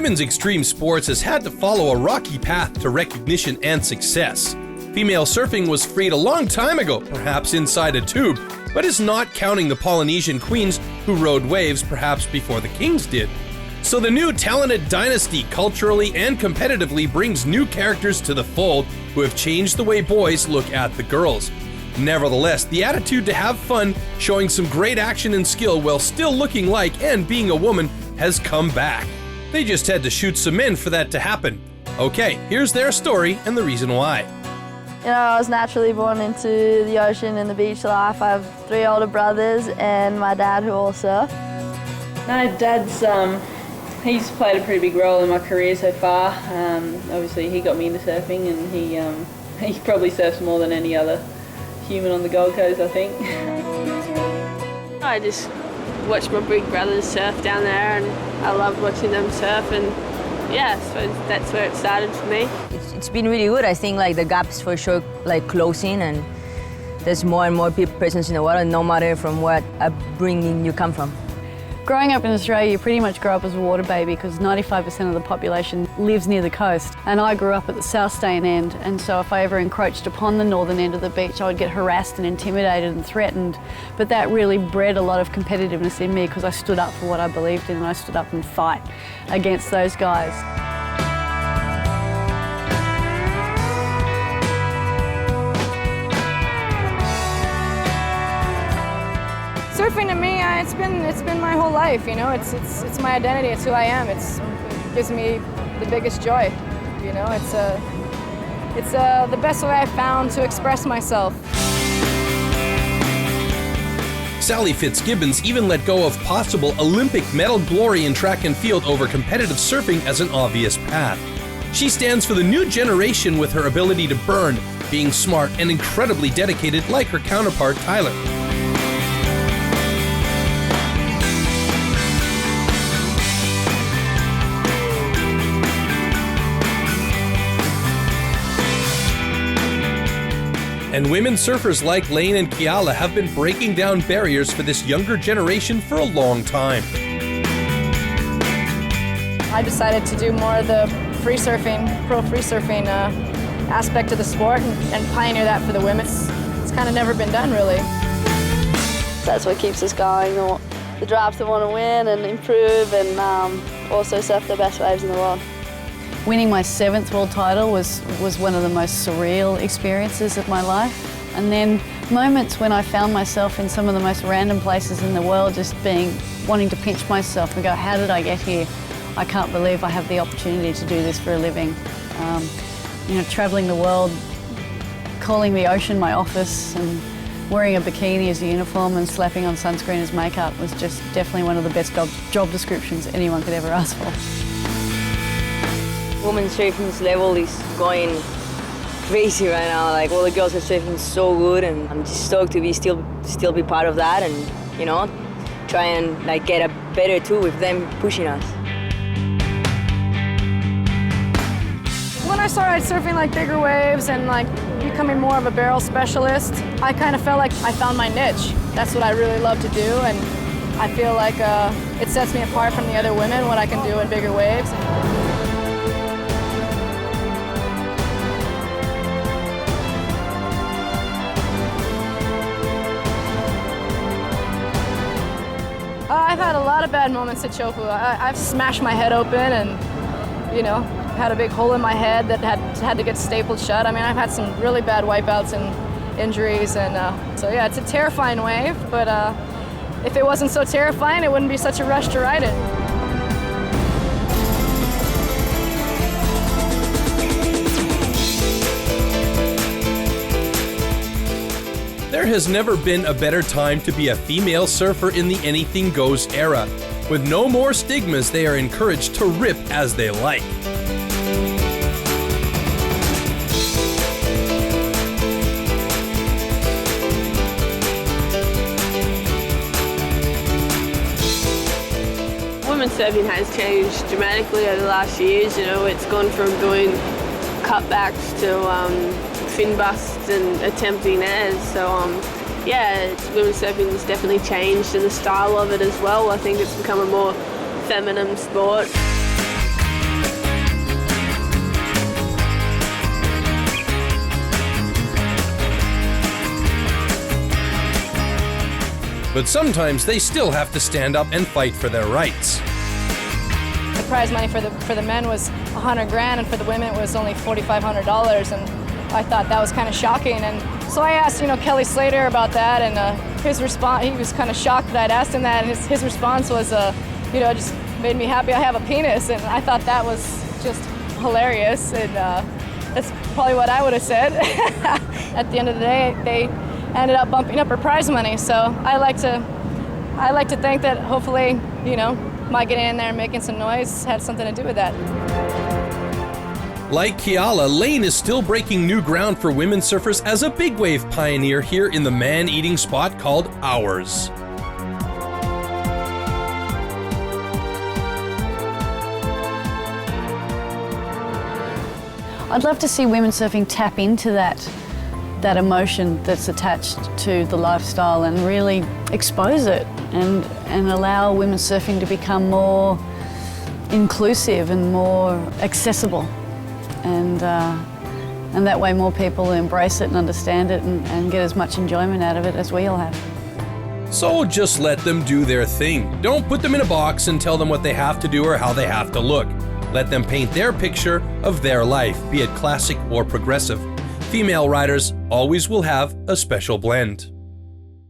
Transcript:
women's extreme sports has had to follow a rocky path to recognition and success. Female surfing was freed a long time ago, perhaps inside a tube, but is not counting the Polynesian queens who rode waves perhaps before the kings did. So the new talented dynasty culturally and competitively brings new characters to the fold who have changed the way boys look at the girls. Nevertheless, the attitude to have fun, showing some great action and skill while still looking like and being a woman has come back. They just had to shoot some men for that to happen. Okay, here's their story and the reason why. You know, I was naturally born into the ocean and the beach life. I have 3 older brothers and my dad who all surf. No, Dad's, he's played a pretty big role in my career so far. Obviously he got me into surfing and he probably surfs more than any other human on the Gold Coast, I think. I just watched my big brothers surf down there and I loved watching them surf, and yeah, so that's where it started for me. It's been really good. I think like the gap's for sure like closing, and there's more and more people presence in the water, no matter from what upbringing you come from. Growing up in Australia, you pretty much grow up as a water baby because 95% of the population lives near the coast. And I grew up at the South Staying end, and so if I ever encroached upon the northern end of the beach, I would get harassed and intimidated and threatened. But that really bred a lot of competitiveness in me because I stood up for what I believed in, and I stood up and fight against those guys. Surfing to me, it's been my whole life. You know, it's my identity. It's who I am. It gives me the biggest joy. You know, it's the best way I've found to express myself. Sally Fitzgibbons even let go of possible Olympic medal glory in track and field over competitive surfing as an obvious path. She stands for the new generation with her ability to burn, being smart and incredibly dedicated like her counterpart Tyler. And women surfers like Lane and Kiala have been breaking down barriers for this younger generation for a long time. I decided to do more of the free surfing, pro free surfing aspect of the sport and pioneer that for the women. It's kind of never been done, really. That's what keeps us going, the drive to want to win and improve and also surf the best waves in the world. Winning my 7th world title was one of the most surreal experiences of my life. And then moments when I found myself in some of the most random places in the world, just wanting to pinch myself and go, how did I get here? I can't believe I have the opportunity to do this for a living. You know, traveling the world, calling the ocean my office, and wearing a bikini as a uniform and slapping on sunscreen as makeup was just definitely one of the best job descriptions anyone could ever ask for. Women's surfing's level is going crazy right now. Like all the girls are surfing so good, and I'm just stoked to still be part of that, and you know, try and like get a better too with them pushing us. When I started surfing like bigger waves and like becoming more of a barrel specialist, I kind of felt like I found my niche. That's what I really love to do, and I feel like it sets me apart from the other women, what I can do in bigger waves. I've had a lot of bad moments at Chopu. I've smashed my head open and, you know, had a big hole in my head that had to get stapled shut. I mean, I've had some really bad wipeouts and injuries, and so yeah, it's a terrifying wave, but if it wasn't so terrifying, it wouldn't be such a rush to ride it. There has never been a better time to be a female surfer in the anything goes era. With no more stigmas, they are encouraged to rip as they like. Women's surfing has changed dramatically over the last years. You know, it's gone from doing cutbacks to fin busts and attempting airs. So yeah, women's surfing has definitely changed, and the style of it as well. I think it's become a more feminine sport. but sometimes they still have to stand up and fight for their rights. The prize money for the men was $100 grand, and for the women it was only $4,500, and I thought that was kind of shocking. And so I asked, Kelly Slater about that, and his response, he was kind of shocked that I'd asked him that, and his response was, just made me happy I have a penis, and I thought that was just hilarious, and that's probably what I would have said. At the end of the day, they ended up bumping up her prize money, so I like to think that hopefully, my getting in there and making some noise had something to do with that. Like Keala, Lane is still breaking new ground for women surfers as a big wave pioneer here in the man-eating spot called Ours. I'd love to see women surfing tap into that emotion that's attached to the lifestyle and really expose it and allow women surfing to become more inclusive and more accessible. And that way more people embrace it and understand it and get as much enjoyment out of it as we all have. So just let them do their thing. Don't put them in a box and tell them what they have to do or how they have to look. Let them paint their picture of their life, be it classic or progressive. Female riders always will have a special blend.